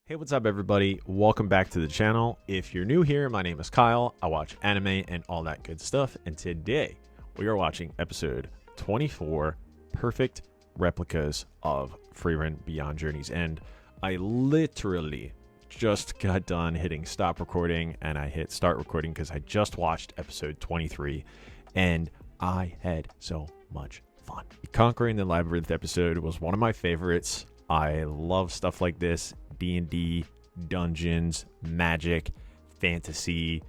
Hey, what's up, everybody? Welcome back to the channel. If you're new here, my name is Kyle. I watch anime and all that good stuff. And today we are watching episode 24, Perfect Replicas of Frieren Beyond Journey's End. I literally just got done hitting stop recording and I hit start recording because I just watched episode 23 and I had so much fun. Conquering the Labyrinth episode was one of my favorites. I love stuff like this. D&D, dungeons, magic, fantasy.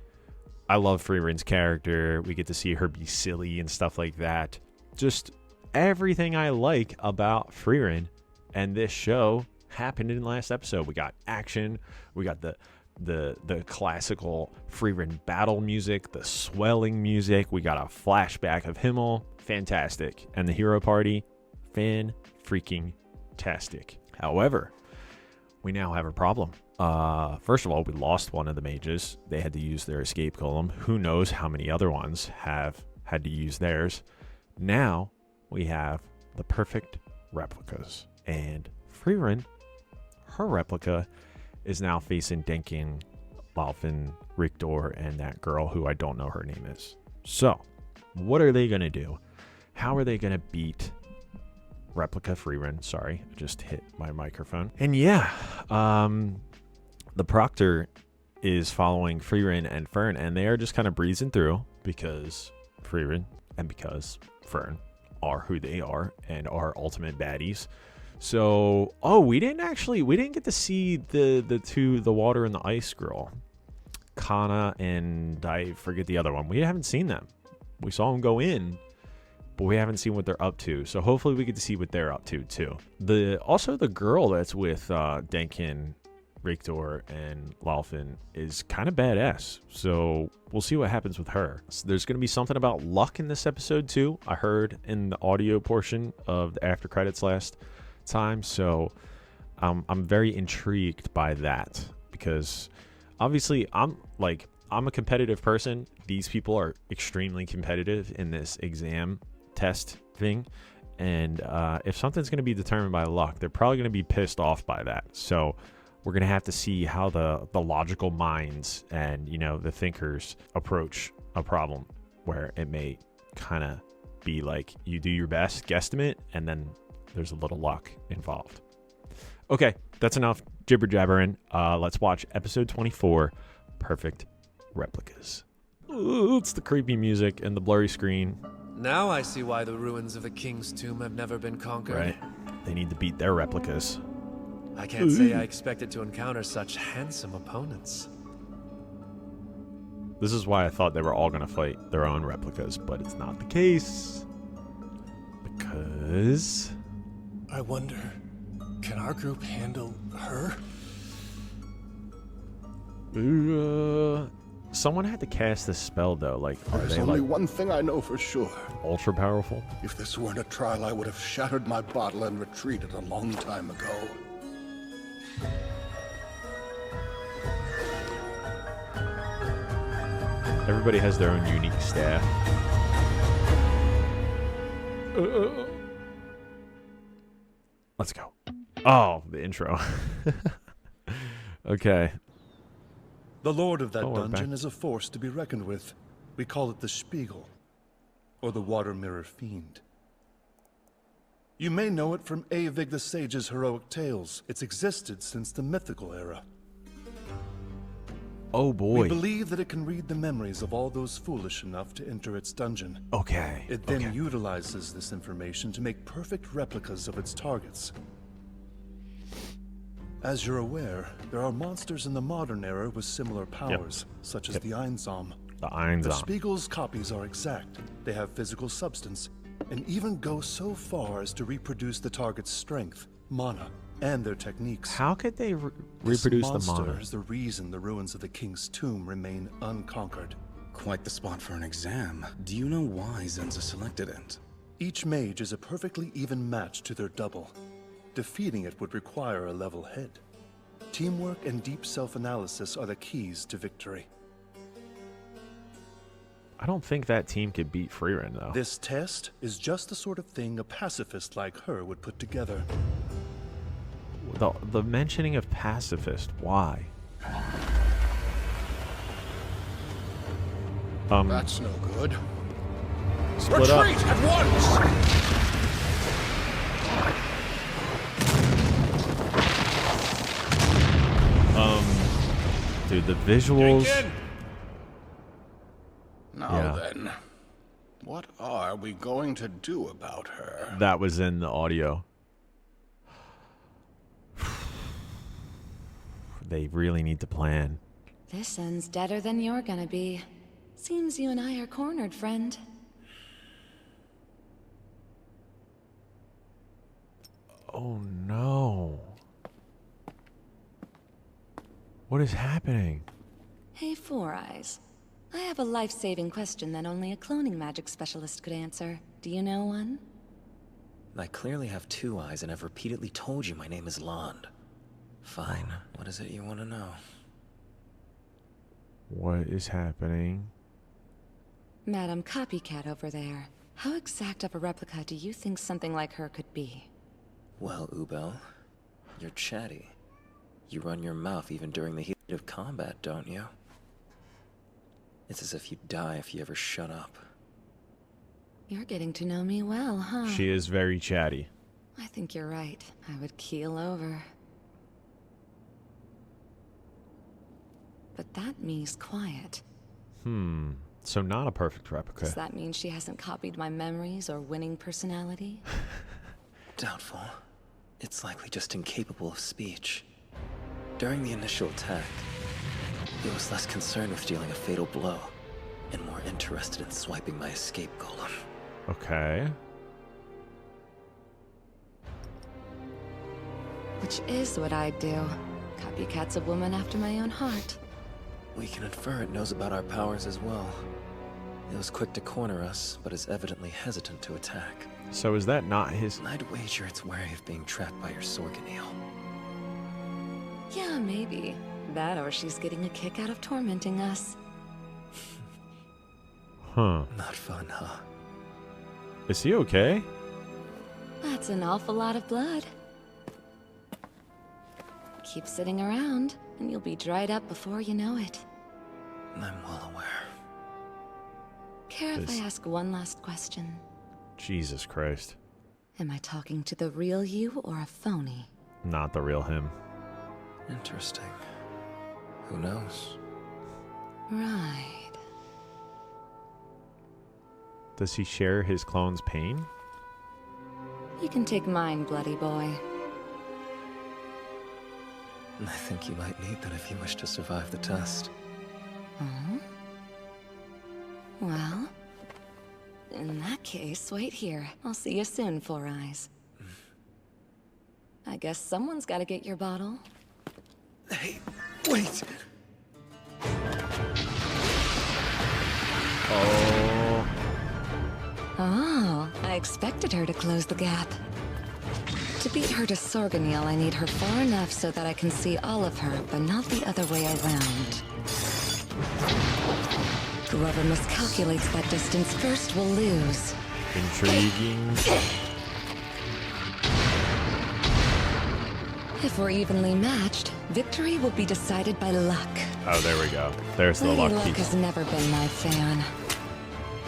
I love Frieren's character. We get to see her be silly and stuff like that. Just everything I like about Frieren and this show happened in the last episode. We got action. We got the classical Frieren battle music, the swelling music. We got a flashback of Himmel. Fantastic. And the hero party, fan-freaking-tastic. However, we now have a problem. First of all, we lost one of the mages. They had to use their escape golem. Who knows how many other ones have had to use theirs. Now we have the perfect replicas. And Frieren, her replica, is now facing Denkin, Lalfin, Rikdor, and that girl who I don't know her name is. So, what are they going to do? How are they going to beat Replica Frieren? Sorry, I just hit my microphone. And yeah, the Proctor is following Frieren and Fern, and they are just kind of breezing through because Frieren and because Fern are who they are and are ultimate baddies. So, we didn't get to see the water and the ice girl, Kana, and I forget the other one. We haven't seen them. We saw them go in, but we haven't seen what they're up to. So hopefully we get to see what they're up to too. Also the girl that's with Denkin, Rikdor, and Lalfin is kind of badass. So we'll see what happens with her. So there's going to be something about luck in this episode too. I heard in the audio portion of the after credits last time. So I'm very intrigued by that because obviously I'm a competitive person. These people are extremely competitive in this exam test thing, and if something's going to be determined by luck, they're probably going to be pissed off by that. So we're going to have to see how the logical minds and the thinkers approach a problem where it may kind of be like you do your best guesstimate and then there's a little luck involved. Okay, that's enough jibber jabbering. Let's watch episode 24, Perfect Replicas. Ooh, it's the creepy music and the blurry screen. Now I see why the ruins of the king's tomb have never been conquered. Right. They need to beat their replicas. I can't say I expected to encounter such handsome opponents. This is why I thought they were all going to fight their own replicas, but it's not the case. Because... I wonder, can our group handle her? Someone had to cast this spell, though. There's only one thing I know for sure. Ultra powerful? If this weren't a trial, I would have shattered my bottle and retreated a long time ago. Everybody has their own unique staff. Let's go. Oh, the intro. Okay. The lord of that we're dungeon back. is a force to be reckoned with. We call it the Spiegel, or the Water Mirror Fiend. You may know it from Eivig the Sage's heroic tales. It's existed since the mythical era. Oh boy. We believe that it can read the memories of all those foolish enough to enter its dungeon. Okay. It then utilizes this information to make perfect replicas of its targets. As you're aware, there are monsters in the modern era with similar powers, such as the Einzam. The Einzam. The Spiegel's copies are exact. They have physical substance, and even go so far as to reproduce the target's strength, mana, and their techniques. How could they reproduce the This monster mana? is the reason the ruins of the king's tomb remain unconquered. Quite the spot for an exam. Do you know why Zenza selected it? Each mage is a perfectly even match to their double. Defeating it would require a level head. Teamwork and deep self-analysis are the keys to victory. I don't think that team could beat Frieren, though. This test is just the sort of thing a pacifist like her would put together. the mentioning of pacifist. Why? That's no good. Split up. Retreat at once! Dude, the visuals. Now Yeah. then, what are we going to do about her? That was in the audio. They really need to plan. This ends deader than you're gonna be. Seems you and I are cornered, friend. Oh no. What is happening? Hey, Four Eyes. I have a life-saving question that only a cloning magic specialist could answer. Do you know one? I clearly have two eyes and have repeatedly told you my name is Lond. Fine. What is it you want to know? What is happening? Madam Copycat over there. How exact of a replica do you think something like her could be? Well, Ubel, you're chatty. You run your mouth even during the heat of combat, don't you? It's as if you'd die if you ever shut up. You're getting to know me well, huh? She is very chatty. I think you're right. I would keel over. But that me's quiet. So not a perfect replica. Does that mean she hasn't copied my memories or winning personality? Doubtful. It's likely just incapable of speech. During the initial attack, it was less concerned with dealing a fatal blow, and more interested in swiping my escape golem. Okay. Which is what I'd do. Copycat's a woman after my own heart. We can infer it knows about our powers as well. It was quick to corner us, but is evidently hesitant to attack. So is that not his... I'd wager it's wary of being trapped by your Sorganil. Yeah, maybe. That or she's getting a kick out of tormenting us. Huh. Not fun, huh? Is he okay? That's an awful lot of blood. Keep sitting around, and you'll be dried up before you know it. I'm well aware. Care if This- I ask one last question? Jesus Christ. Am I talking to the real you or a phony? Not the real him. Interesting. Who knows? Right. Does he share his clone's pain? You can take mine, bloody boy. I think you might need that if you wish to survive the test. Huh? Well, in that case, wait here. I'll see you soon, Four Eyes. I guess someone's gotta get your bottle. Hey, wait! Oh. Oh, I expected her to close the gap. To beat her to Sorganil, I need her far enough so that I can see all of her, but not the other way around. Whoever miscalculates that distance first will lose. Intriguing. If we're evenly matched, victory will be decided by luck. Oh, there we go. There's the Lady luck Luck piece. has never been my fan.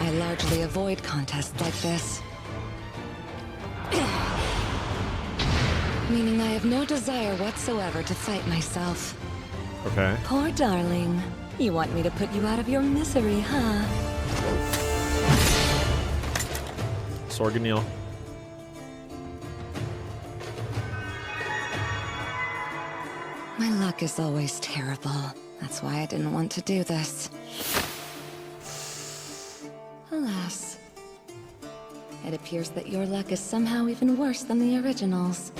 I largely avoid contests like this. Meaning I have no desire whatsoever to fight myself. Okay. Poor darling. You want me to put you out of your misery, huh? Sorganil. My luck is always terrible. That's why I didn't want to do this. Alas. It appears that your luck is somehow even worse than the originals.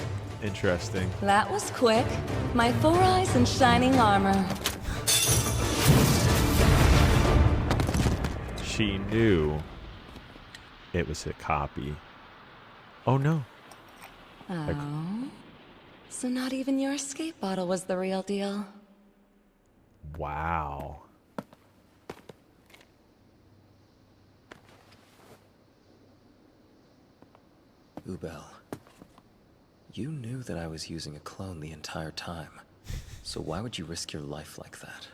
Interesting. That was quick. My four eyes and shining armor. She knew it was a copy. Oh no. Oh? So not even your escape bottle was the real deal. Wow. Ubel, You knew that I was using a clone the entire time. So why would you risk your life like that?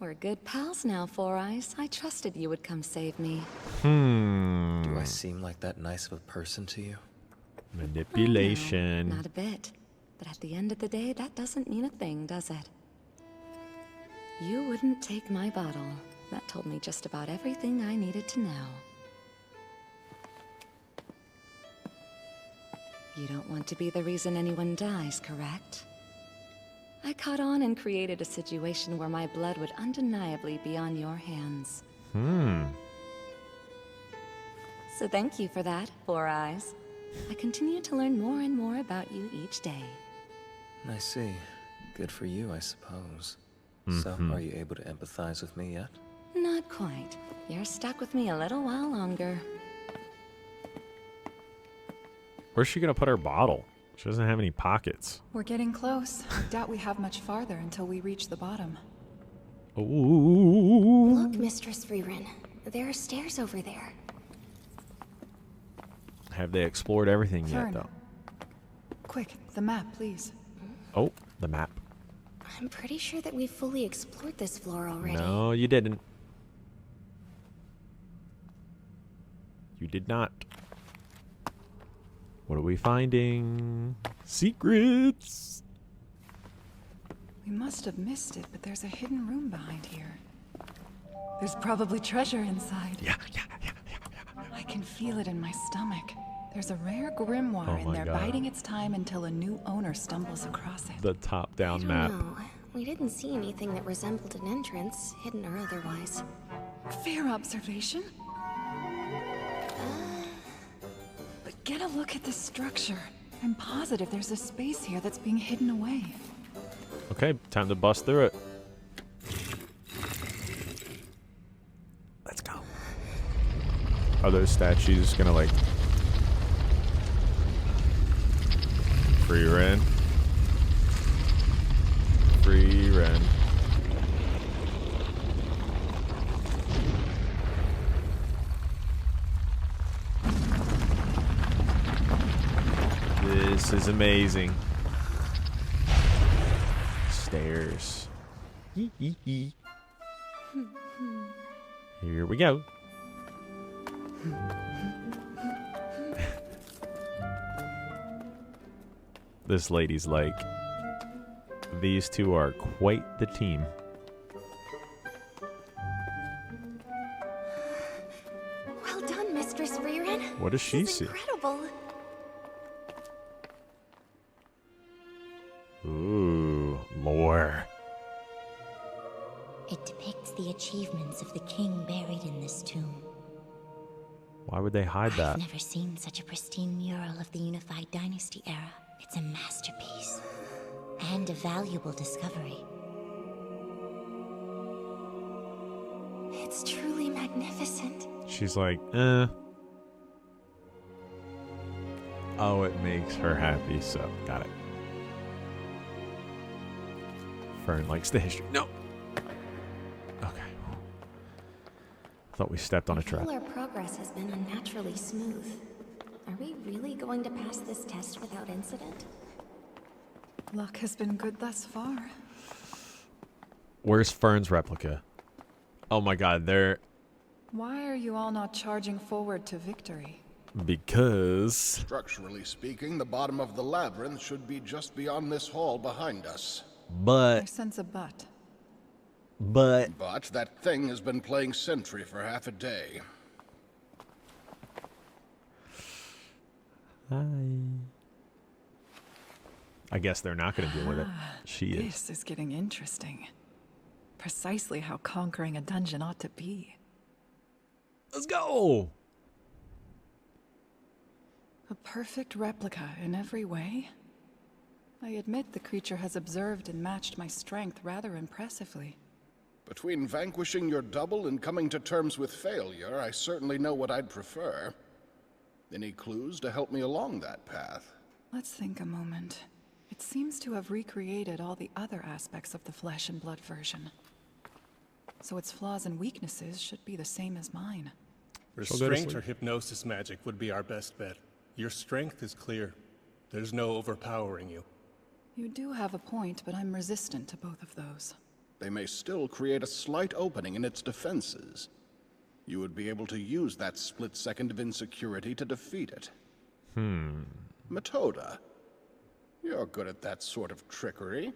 We're good pals now, Four Eyes. I trusted you would come save me. Do I seem like that nice of a person to you? Manipulation. Oh, no, not a bit. But at the end of the day, that doesn't mean a thing, does it? You wouldn't take my bottle. That told me just about everything I needed to know. You don't want to be the reason anyone dies, correct? I caught on and created a situation where my blood would undeniably be on your hands. So thank you for that, Four Eyes. I continue to learn more and more about you each day. I see. Good for you, I suppose. So, are you able to empathize with me yet? Not quite. You're stuck with me a little while longer. Where's she gonna put her bottle? She doesn't have any pockets. We're getting close. I doubt we have much farther until we reach the bottom. Ooh. Look, Mistress Frieren. There are stairs over there. Have they explored everything Fern. yet, though? Quick, the map, please. Oh, the map. I'm pretty sure that we've fully explored this floor already. No, you didn't. You did not. What are we finding? Secrets! We must have missed it, but there's a hidden room behind here. There's probably treasure inside. Yeah. I can feel it in my stomach. There's a rare grimoire Oh in my there God. biding its time until a new owner stumbles across it. The top-down map. No, we didn't see anything that resembled an entrance, hidden or otherwise. Fair observation. But get a look at this structure. I'm positive there's a space here that's being hidden away. Okay, time to bust through it. Let's go. Are those statues gonna, like... Frieren? Frieren. This is amazing. Stairs. Here we go. This lady's like, these two are quite the team. Well done, Mistress Frieren. What does she This is see? incredible. Ooh, lore. It depicts the achievements of the king buried in this tomb. Why would they hide that? I've never seen such a pristine mural of the unified dynasty era. It's a masterpiece. And a valuable discovery. It's truly magnificent. She's like, eh. Oh, it makes her happy, so got it. Fern likes the history. No. Okay. Thought we stepped on a trap. Our progress has been unnaturally smooth. Are we really going to pass this test without incident? Luck has been good thus far. Where's Fern's replica? Oh my god, they're... Why are you all not charging forward to victory? Because... Structurally speaking, the bottom of the labyrinth should be just beyond this hall behind us. I But... sense a but. But... But that thing has been playing sentry for half a day. Hi. I guess they're not going to deal with it. She is. This is getting interesting. Precisely how conquering a dungeon ought to be. Let's go! A perfect replica in every way. I admit the creature has observed and matched my strength rather impressively. Between vanquishing your double and coming to terms with failure, I certainly know what I'd prefer. Any clues to help me along that path? Let's think a moment. It seems to have recreated all the other aspects of the flesh and blood version. So its flaws and weaknesses should be the same as mine. Restraint or hypnosis magic would be our best bet. Your strength is clear. There's no overpowering you. You do have a point, but I'm resistant to both of those. They may still create a slight opening in its defenses. You would be able to use that split second of insecurity to defeat it. Metoda, you're good at that sort of trickery.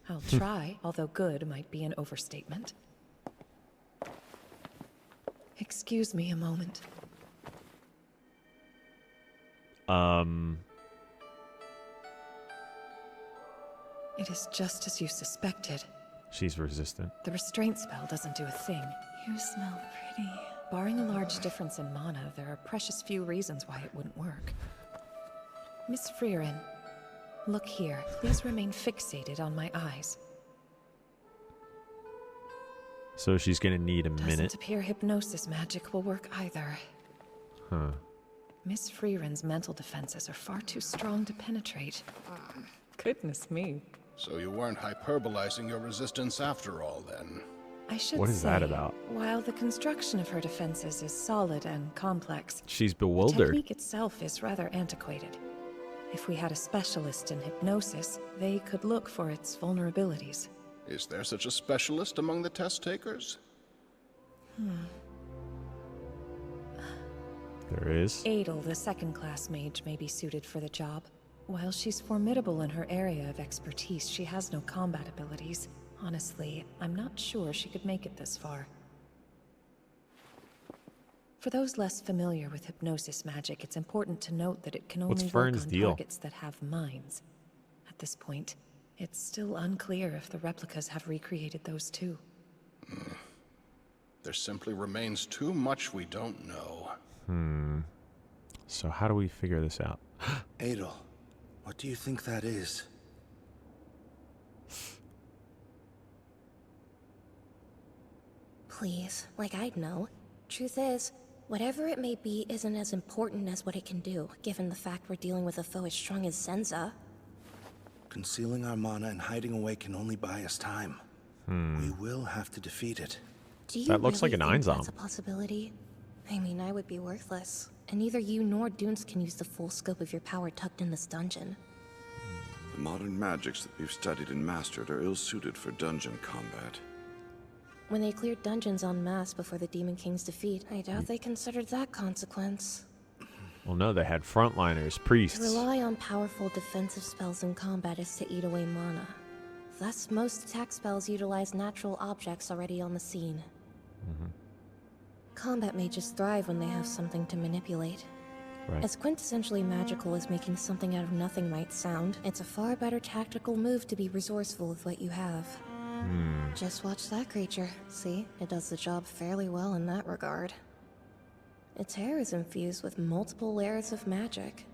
I'll try, although good might be an overstatement. Excuse me a moment. It is just as you suspected. She's resistant. The restraint spell doesn't do a thing. You smell pretty. Barring a large difference in mana, there are precious few reasons why it wouldn't work. Miss Frieren, look here. Please remain fixated on my eyes. So she's gonna need a minute. Doesn't appear hypnosis magic will work either. Huh. Miss Frieren's mental defenses are far too strong to penetrate. Goodness me. So you weren't hyperbolizing your resistance after all, then? I should What is say, that about? While the construction of her defenses is solid and complex, She's the bewildered. technique itself is rather antiquated. If we had a specialist in hypnosis, they could look for its vulnerabilities. Is there such a specialist among the test takers? There is. Adel, the second-class mage, may be suited for the job. While she's formidable in her area of expertise, she has no combat abilities. Honestly, I'm not sure she could make it this far. For those less familiar with hypnosis magic, it's important to note that it can only work Fern's on deal? targets that have minds. At this point, it's still unclear if the replicas have recreated those too. There simply remains too much we don't know. So how do we figure this out? Adel, what do you think that is? Please, like I'd know. Truth is, whatever it may be isn't as important as what it can do, given the fact we're dealing with a foe as strong as Senza. Concealing our mana and hiding away can only buy us time. We will have to defeat it. Do you That looks really like an think Einzom. that's a possibility? I mean, I would be worthless. And neither you nor Dunes can use the full scope of your power tucked in this dungeon. The modern magics that we've studied and mastered are ill-suited for dungeon combat. When they cleared dungeons en masse before the Demon King's defeat, I doubt they considered that consequence. Well, no, they had frontliners, To priests. rely on powerful defensive spells in combat is to eat away mana. Thus, most attack spells utilize natural objects already on the scene. Combat mages thrive when they have something to manipulate. Right. As quintessentially magical as making something out of nothing might sound, it's a far better tactical move to be resourceful with what you have. Just watch that creature. See, it does the job fairly well in that regard. Its hair is infused with multiple layers of magic,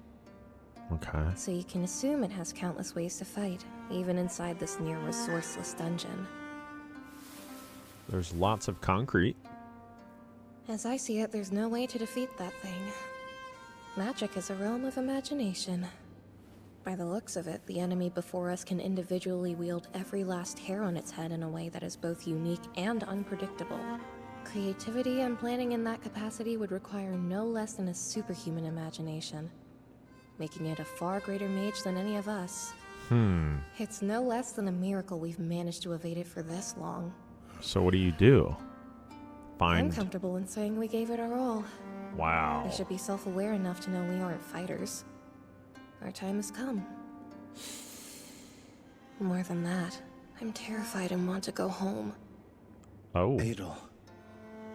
Okay. so you can assume it has countless ways to fight, even inside this near resourceless dungeon. There's lots of concrete. As I see it, there's no way to defeat that thing. Magic is a realm of imagination. By the looks of it, the enemy before us can individually wield every last hair on its head in a way that is both unique and unpredictable. Creativity and planning in that capacity would require no less than a superhuman imagination, making it a far greater mage than any of us. It's no less than a miracle we've managed to evade it for this long. So what do you do? I'm comfortable in saying we gave it our all. Wow. We should be self-aware enough to know we aren't fighters. Our time has come. More than that, I'm terrified and want to go home. Oh. Adel,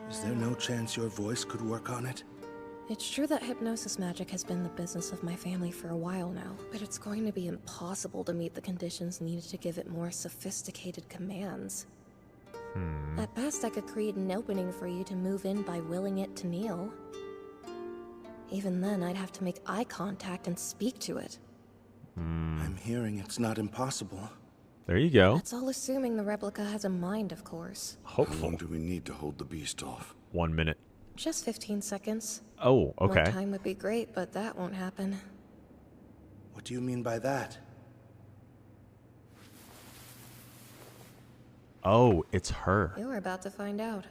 is there no chance your voice could work on it? It's true that hypnosis magic has been the business of my family for a while now, but it's going to be impossible to meet the conditions needed to give it more sophisticated commands. At best, I could create an opening for you to move in by willing it to kneel. Even then, I'd have to make eye contact and speak to it. I'm hearing it's not impossible. There you go. That's all assuming the replica has a mind, of course. Hopeful. How long do we need to hold the beast off? 1 minute. Just 15 seconds. Oh, okay. More time would be great, but that won't happen. What do you mean by that? Oh, it's her. You're about to find out.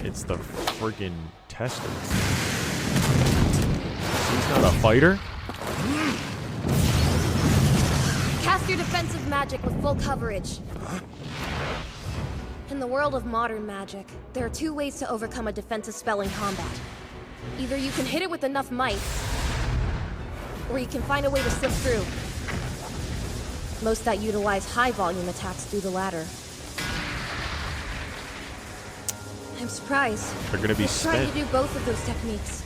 It's the friggin' tester. He's not a fighter? Cast your defensive magic with full coverage. In the world of modern magic, there are two ways to overcome a defensive spell in combat. Either you can hit it with enough might, or you can find a way to slip through. Most that utilize high-volume attacks do the latter. I'm surprised. They're gonna be We're trying spent. to do both of those techniques.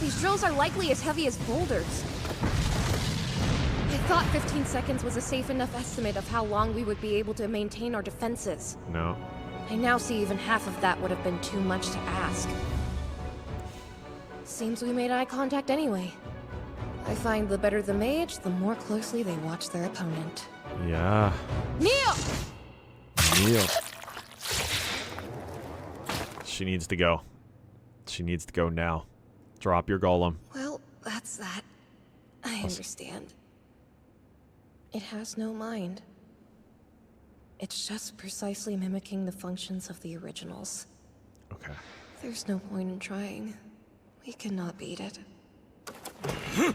These drills are likely as heavy as boulders. I thought 15 seconds was a safe enough estimate of how long we would be able to maintain our defenses. No. I now see even half of that would have been too much to ask. Seems we made eye contact anyway. I find the better the mage, the more closely they watch their opponent. Yeah. Kneel! Kneel. She needs to go. She needs to go now. Drop your golem. Well, that's that. I understand. It has no mind. It's just precisely mimicking the functions of the originals. Okay. There's no point in trying. We cannot beat it. You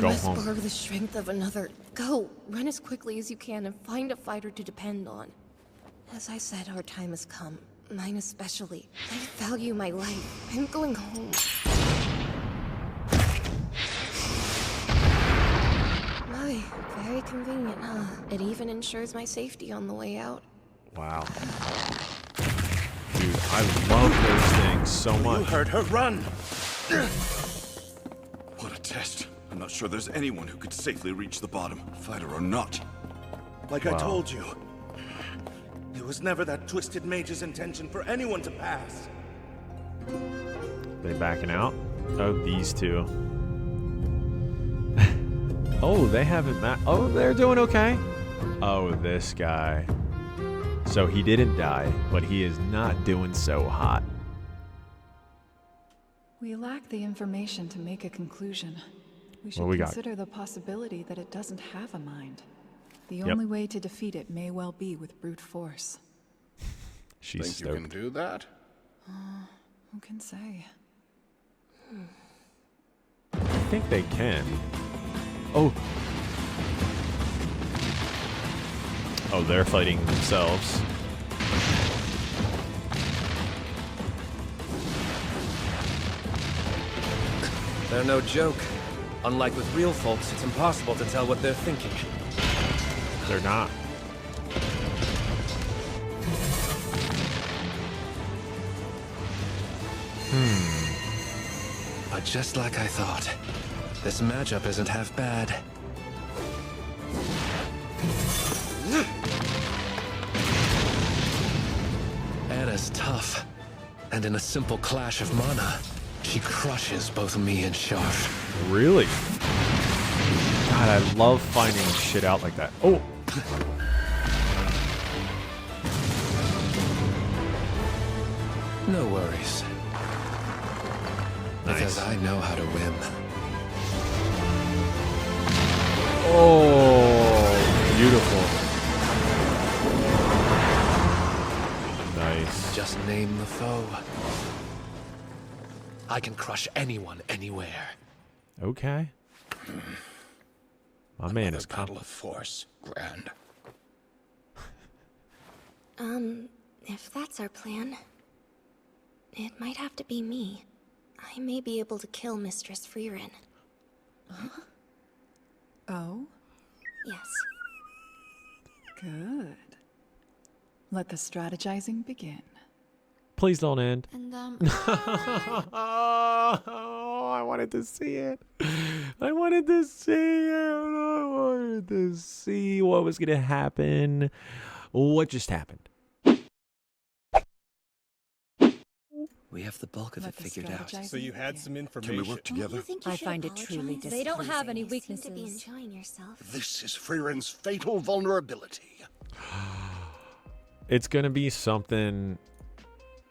Go must home. borrow the strength of another. Go! Run as quickly as you can and find a fighter to depend on. As I said, our time has come. Mine especially. I value my life. I'm going home. My, very convenient, huh? It even ensures my safety on the way out. Wow. Dude, I love those things so much. You heard her run! What a test. I'm not sure there's anyone who could safely reach the bottom, fighter or not. Like I told you, it was never that twisted mage's intention for anyone to pass. They backing out? Oh, these two. Oh, they haven't oh, they're doing okay. Oh, this guy. So he didn't die, but he is not doing so hot. We lack the information to make a conclusion. We should What we got? consider the possibility that it doesn't have a mind. The Yep. only way to defeat it may well be with brute force. She's Think stoked. you can do that? Who can say? I think they can. Oh. Oh, they're fighting themselves. They're no joke. Unlike with real folks, it's impossible to tell what they're thinking. They're not. But just like I thought, this matchup isn't half bad. Anna's tough, and in a simple clash of mana, she crushes both me and Sharf. Really? God, I love finding shit out like that. Oh! No worries. Because I know how to win. Oh, beautiful. Nice. Just name the foe. I can crush anyone, anywhere. Okay. My man is Battle of force. Grand. If that's our plan, it might have to be me. I may be able to kill Mistress Frieren. Oh? Yes. Good. Let the strategizing begin. Please don't end. And, Oh, I wanted to see it. I wanted to see it. I wanted to see what was going to happen. What just happened? We have the bulk of it figured out. So you had some information. Can we work together? I find it truly displeasing. They don't have any You seem to weaknesses. be enjoying yourself. This is Frieren's fatal vulnerability. It's going to be something...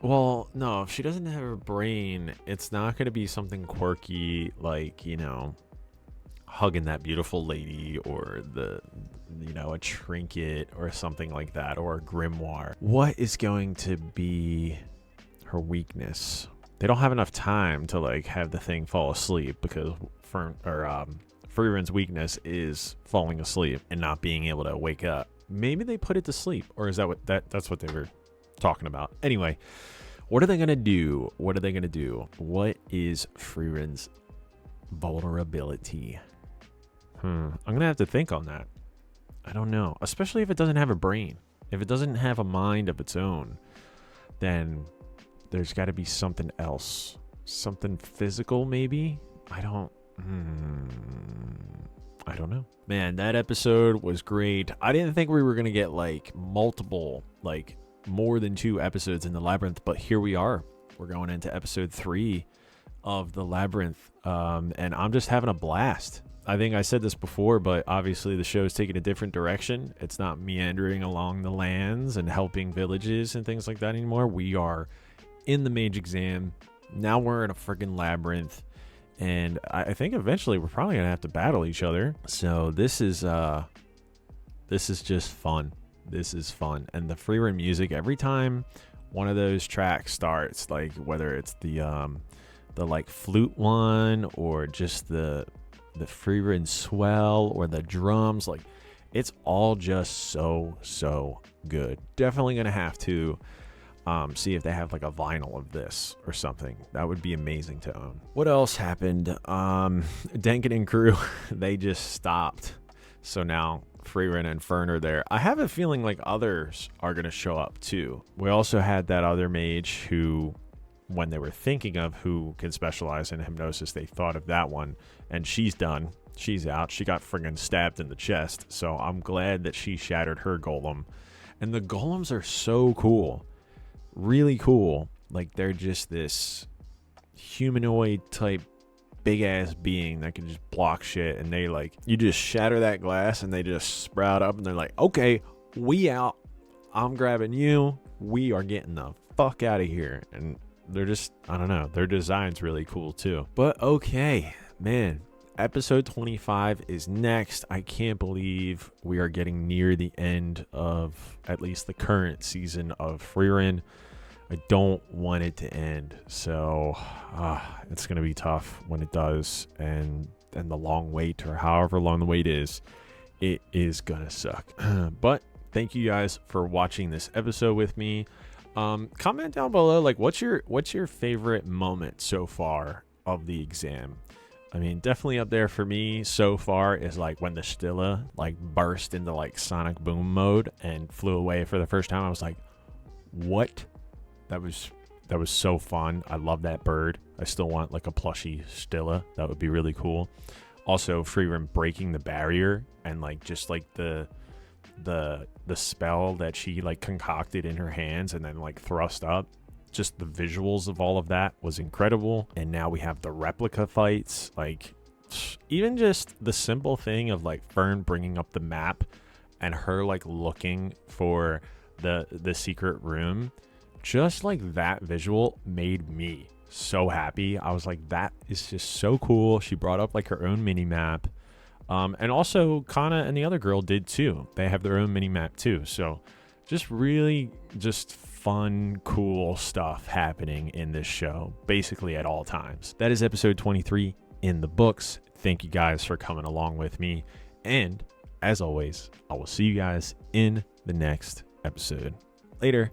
Well, no, if she doesn't have a brain, it's not going to be something quirky like, you know, hugging that beautiful lady or a trinket or something like that or a grimoire. What is going to be Her weakness. They don't have enough time to like have the thing fall asleep because Frieren's weakness is falling asleep and not being able to wake up. Maybe they put it to sleep, or is that what that's what they were talking about? Anyway, what are they gonna do? What are they gonna do? What is Frieren's vulnerability? I'm gonna have to think on that. I don't know, especially if it doesn't have a brain. If it doesn't have a mind of its own, then there's got to be something else, something physical maybe. I don't know. Man, that episode was great. I didn't think we were gonna get like multiple, like more than 2 episodes in the Labyrinth, but here we are. We're going into episode 3 of the Labyrinth, and I'm just having a blast. I think I said this before, but obviously the show's taking a different direction. It's not meandering along the lands and helping villages and things like that anymore. We are in the mage exam. Now we're in a freaking labyrinth. And I think eventually we're probably going to have to battle each other. So this is just fun. This is fun. And the Frieren music, every time one of those tracks starts, like whether it's the like flute one or just the Frieren swell or the drums, like it's all just so good. Definitely gonna have to see if they have like a vinyl of this or something. That would be amazing to own. What else happened? Denkin and crew, they just stopped, so now Frieren and Fern are there. I have a feeling like others are gonna show up too. We also had that other mage who, when they were thinking of who can specialize in hypnosis, they thought of that one, and she's done. She's out. She got friggin' stabbed in the chest, so I'm glad that she shattered her golem. And the golems are so cool. Really cool. Like, they're just this humanoid type big ass being that can just block shit, and they like, you just shatter that glass and they just sprout up and they're like, okay, we out. I'm grabbing you. We are getting the fuck out of here. And they're just, I don't know, their design's really cool too. But okay, man, episode 25 is next. I can't believe we are getting near the end of at least the current season of Frieren. I don't want it to end, so it's gonna be tough when it does, and the long wait, or however long the wait is, it is gonna suck. But thank you guys for watching this episode with me. Comment down below, like, what's your favorite moment so far of the exam? I mean, definitely up there for me so far is like when the Stilla like burst into like sonic boom mode and flew away for the first time. I was like, what? That was so fun. I love that bird. I still want like a plushie Stilla. That would be really cool. Also, Frieren breaking the barrier and like just like the spell that she like concocted in her hands and then like thrust up. Just the visuals of all of that was incredible. And now we have the replica fights. Like, even just the simple thing of like Fern bringing up the map and her like looking for the secret room, just like that visual made me so happy. I was like, that is just so cool. She brought up like her own mini map. And also Kana and the other girl did too. They have their own mini map too. So just really just fun, cool stuff happening in this show, basically at all times. That is episode 23 in the books. Thank you guys for coming along with me. And as always, I will see you guys in the next episode. Later.